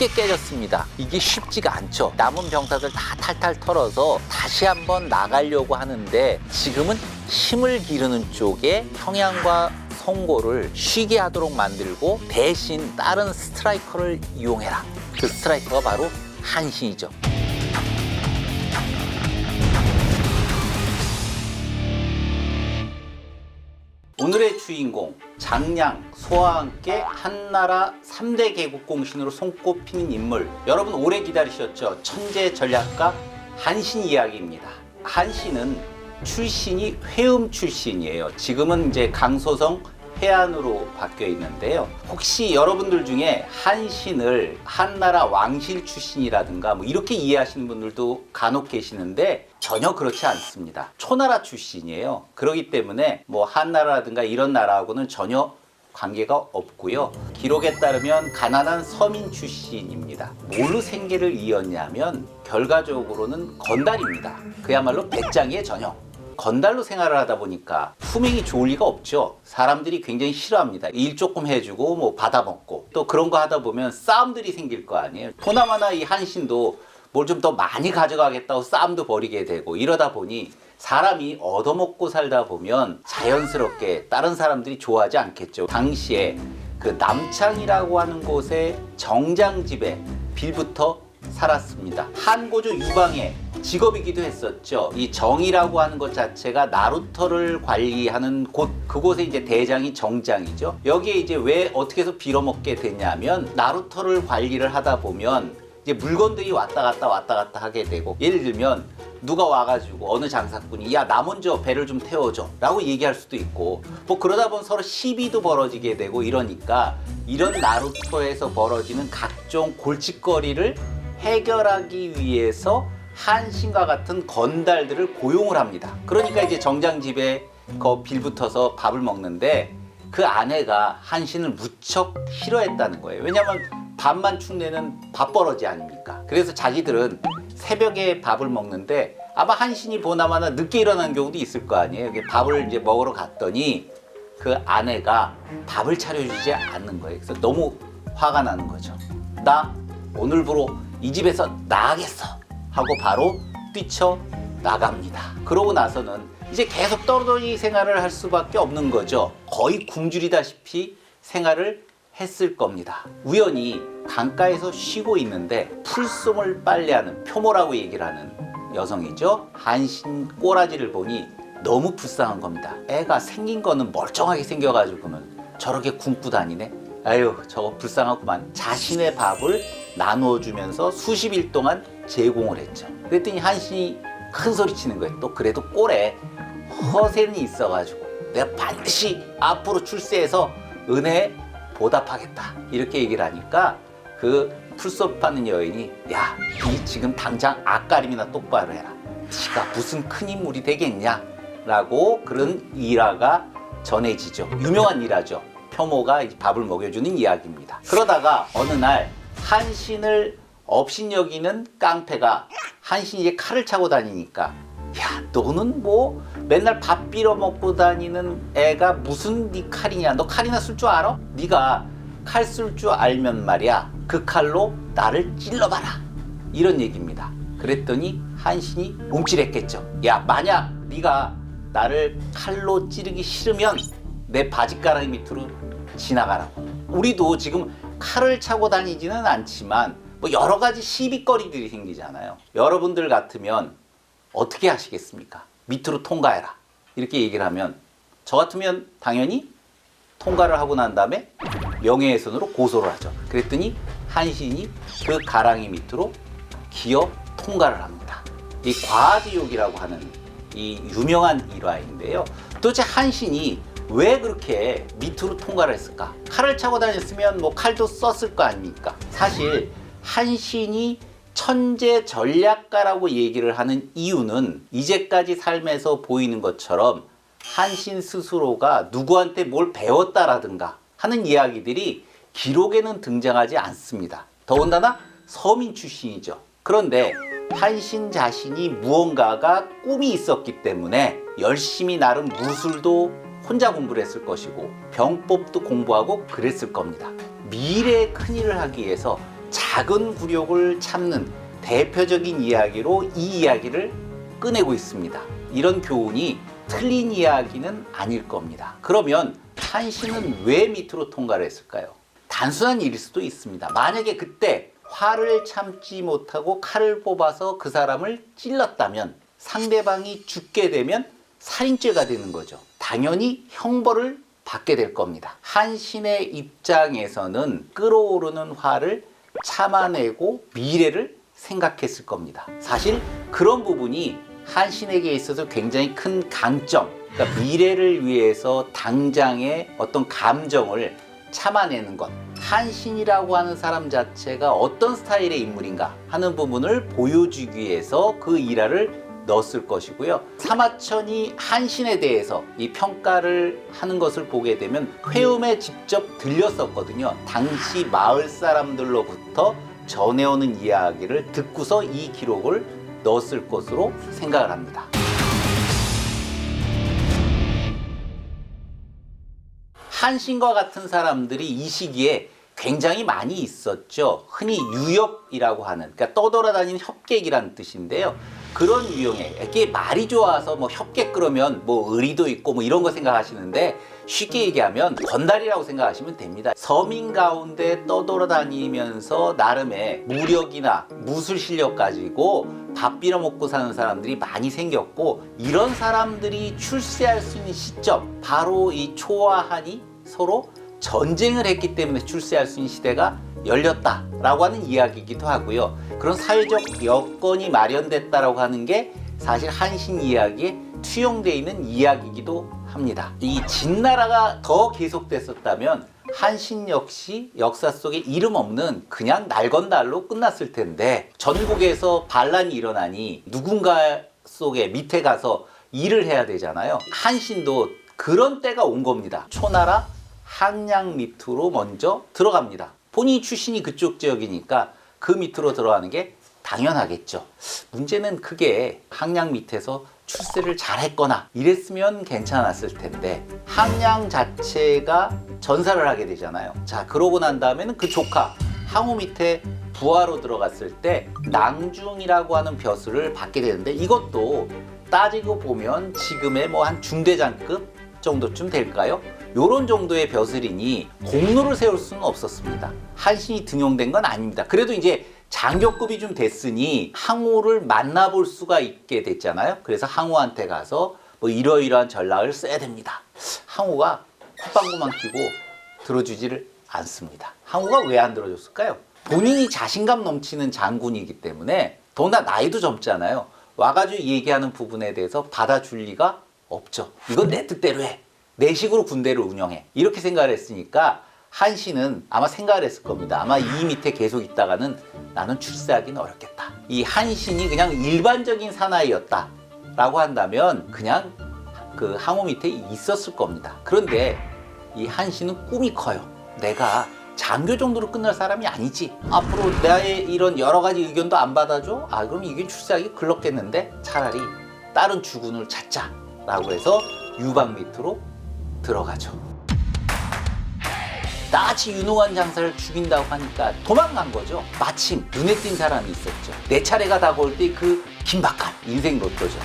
쉽게 깨졌습니다. 이게 쉽지가 않죠. 남은 병사들 다 탈탈 털어서 다시 한번 나가려고 하는데 지금은 힘을 기르는 쪽에 평양과 성고를 쉬게 하도록 만들고 대신 다른 스트라이커를 이용해라. 그 스트라이커가 바로 한신이죠. 오늘의 주인공 장량, 소와 함께 한나라 3대 개국공신으로 손꼽히는 인물, 여러분 오래 기다리셨죠? 천재 전략가 한신 이야기입니다. 한신은 출신이 회음 출신이에요. 지금은 이제 강소성 해안으로 바뀌어 있는데요. 혹시 여러분들 중에 한신을 한나라 왕실 출신이라든가 뭐 이렇게 이해하시는 분들도 간혹 계시는데 전혀 그렇지 않습니다. 초나라 출신이에요. 그렇기 때문에 뭐 한나라라든가 이런 나라하고는 전혀 관계가 없고요. 기록에 따르면 가난한 서민 출신입니다. 뭘로 생계를 이었냐면 결과적으로는 건달입니다. 그야말로 배짱이의 전형. 건달로 생활을 하다 보니까 품행이 좋을 리가 없죠. 사람들이 굉장히 싫어합니다. 일 조금 해주고 뭐 받아먹고 또 그런 거 하다 보면 싸움들이 생길 거 아니에요. 보나마나 이 한신도 뭘 좀 더 많이 가져가겠다고 싸움도 벌이게 되고 이러다 보니 사람이 얻어먹고 살다 보면 자연스럽게 다른 사람들이 좋아하지 않겠죠. 당시에 그 남창이라고 하는 곳에 정장집에 빌부터 살았습니다. 한고조 유방의 직업이기도 했었죠. 이 정이라고 하는 것 자체가 나루터를 관리하는 곳, 그곳에 이제 대장이 정장이죠. 여기에 이제 왜 어떻게 해서 빌어먹게 됐냐면 나루터를 관리를 하다 보면 이제 물건들이 왔다 갔다 하게 되고, 예를 들면 누가 와가지고 어느 장사꾼이 야, 나 먼저 배를 좀 태워줘 라고 얘기할 수도 있고, 뭐 그러다 보면 서로 시비도 벌어지게 되고 이러니까 이런 나루터에서 벌어지는 각종 골칫거리를 해결하기 위해서 한신과 같은 건달들을 고용을 합니다. 그러니까 이제 정장집에 빌붙어서 밥을 먹는데 그 아내가 한신을 무척 싫어했다는 거예요. 왜냐하면 밥만 축내는 밥버러지 아닙니까? 그래서 자기들은 새벽에 밥을 먹는데 아마 한신이 보나마나 늦게 일어나는 경우도 있을 거 아니에요. 밥을 이제 먹으러 갔더니 그 아내가 밥을 차려주지 않는 거예요. 그래서 너무 화가 나는 거죠. 나 오늘부로 이 집에서 나가겠어 하고 바로 뛰쳐나갑니다. 그러고 나서는 이제 계속 떠돌이 생활을 할 수밖에 없는 거죠. 거의 굶주리다시피 생활을 했을 겁니다. 우연히 강가에서 쉬고 있는데 풀송을 빨래하는 표모라고 얘기를 하는 여성이죠. 한신 꼬라지를 보니 너무 불쌍한 겁니다. 애가 생긴 거는 멀쩡하게 생겨가지고는 저렇게 굶고 다니네. 아유, 저거 불쌍하구만. 자신의 밥을 나누어주면서 수십 일 동안 제공을 했죠. 그랬더니 한신이 큰 소리 치는 거예요. 또 그래도 꼴에 허세는 있어가지고 내가 반드시 앞으로 출세해서 은혜에 보답하겠다 이렇게 얘기를 하니까 그 풀소 파는 여인이 야, 니 지금 당장 앞가림이나 똑바로 해라. 지가 무슨 큰 인물이 되겠냐 라고 그런 일화가 전해지죠. 유명한 일화죠. 표모가 밥을 먹여주는 이야기입니다. 그러다가 어느 날 한신을 업신여기는 깡패가 한신이 이제 칼을 차고 다니니까 야, 너는 뭐 맨날 밥 빌어 먹고 다니는 애가 무슨 네 칼이냐? 너 칼이나 쓸 줄 알아? 네가 칼 쓸 줄 알면 말이야 그 칼로 나를 찔러봐라 이런 얘기입니다. 그랬더니 한신이 움찔했겠죠. 야, 만약 네가 나를 칼로 찌르기 싫으면 내 바지가랑이 밑으로 지나가라고. 우리도 지금 칼을 차고 다니지는 않지만 뭐 여러 가지 시비거리들이 생기잖아요. 여러분들 같으면 어떻게 하시겠습니까? 밑으로 통과해라 이렇게 얘기를 하면 저 같으면 당연히 통과를 하고 난 다음에 명예훼손으로 고소를 하죠. 그랬더니 한신이 그 가랑이 밑으로 기어 통과를 합니다. 이 과지욕이라고 하는 이 유명한 일화인데요. 도대체 한신이 왜 그렇게 밑으로 통과를 했을까? 칼을 차고 다녔으면 뭐 칼도 썼을 거 아닙니까? 사실 한신이 천재 전략가라고 얘기를 하는 이유는 이제까지 삶에서 보이는 것처럼 한신 스스로가 누구한테 뭘 배웠다라든가 하는 이야기들이 기록에는 등장하지 않습니다. 더군다나 서민 출신이죠. 그런데 한신 자신이 무언가가 꿈이 있었기 때문에 열심히 나름 무술도 혼자 공부를 했을 것이고 병법도 공부하고 그랬을 겁니다. 미래의 큰일을 하기 위해서 작은 굴욕을 참는 대표적인 이야기로 이 이야기를 꺼내고 있습니다. 이런 교훈이 틀린 이야기는 아닐 겁니다. 그러면 한신은 왜 밑으로 통과를 했을까요? 단순한 일일 수도 있습니다. 만약에 그때 화를 참지 못하고 칼을 뽑아서 그 사람을 찔렀다면 상대방이 죽게 되면 살인죄가 되는 거죠. 당연히 형벌을 받게 될 겁니다. 한신의 입장에서는 끓어오르는 화를 참아내고 미래를 생각했을 겁니다. 사실 그런 부분이 한신에게 있어서 굉장히 큰 강점, 그러니까 미래를 위해서 당장의 어떤 감정을 참아내는 것, 한신이라고 하는 사람 자체가 어떤 스타일의 인물인가 하는 부분을 보여주기 위해서 그 일화를 넣었을 것이고요. 사마천이 한신에 대해서 이 평가를 하는 것을 보게 되면 회음에 직접 들렸었거든요. 당시 마을 사람들로부터 전해오는 이야기를 듣고서 이 기록을 넣었을 것으로 생각을 합니다. 한신과 같은 사람들이 이 시기에 굉장히 많이 있었죠. 흔히 유협이라고 하는, 그러니까 떠돌아다니는 협객이라는 뜻인데요. 그런 유형의, 이게 말이 좋아서 뭐 협객 그러면 뭐 의리도 있고 뭐 이런 거 생각하시는데 쉽게 얘기하면 건달이라고 생각하시면 됩니다. 서민 가운데 떠돌아다니면서 나름의 무력이나 무술 실력 가지고 밥 빌어 먹고 사는 사람들이 많이 생겼고, 이런 사람들이 출세할 수 있는 시점, 바로 이 초와 한이 서로 전쟁을 했기 때문에 출세할 수 있는 시대가 열렸다라고 하는 이야기이기도 하고요. 그런 사회적 여건이 마련됐다라고 하는 게 사실 한신 이야기에 투영되어 있는 이야기이기도 합니다. 이 진나라가 더 계속됐었다면 한신 역시 역사 속에 이름 없는 그냥 날건달로 끝났을 텐데, 전국에서 반란이 일어나니 누군가 속에 밑에 가서 일을 해야 되잖아요. 한신도 그런 때가 온 겁니다. 초나라 항량 밑으로 먼저 들어갑니다. 본인이 출신이 그쪽 지역이니까 그 밑으로 들어가는 게 당연하겠죠. 문제는 그게 항량 밑에서 출세를 잘했거나 이랬으면 괜찮았을 텐데, 항량 자체가 전사를 하게 되잖아요. 자, 그러고 난 다음에는 그 조카 항우 밑에 부하로 들어갔을 때 낭중이라고 하는 벼슬을 받게 되는데, 이것도 따지고 보면 지금의 뭐 한 중대장급 정도쯤 될까요? 요런 정도의 벼슬이니 공로를 세울 수는 없었습니다. 한신이 등용된 건 아닙니다. 그래도 이제 장교급이 좀 됐으니 항우를 만나볼 수가 있게 됐잖아요. 그래서 항우한테 가서 뭐 이러이러한 전략을 써야 됩니다. 항우가 콧방구만 끼고 들어주지를 않습니다. 항우가 왜 안 들어줬을까요? 본인이 자신감 넘치는 장군이기 때문에, 더구나 나이도 젊잖아요. 와가지고 얘기하는 부분에 대해서 받아줄 리가 없죠. 이건 내 뜻대로 해. 내 식으로 군대를 운영해. 이렇게 생각을 했으니까 한신은 아마 생각을 했을 겁니다. 아마 이 밑에 계속 있다가는 나는 출세하기는 어렵겠다. 이 한신이 그냥 일반적인 사나이였다 라고 한다면 그냥 그 항우 밑에 있었을 겁니다. 그런데 이 한신은 꿈이 커요. 내가 장교 정도로 끝날 사람이 아니지. 앞으로 나의 이런 여러 가지 의견도 안 받아줘? 아, 그럼 이게 출세하기 글렀겠는데 차라리 다른 주군을 찾자 라고 해서 유방 밑으로 들어가죠. 나같이 유능한 장사를 죽인다고 하니까 도망간 거죠. 마침 눈에 띈 사람이 있었죠. 내 차례가 다가올 때 그 긴박한 인생 로또죠.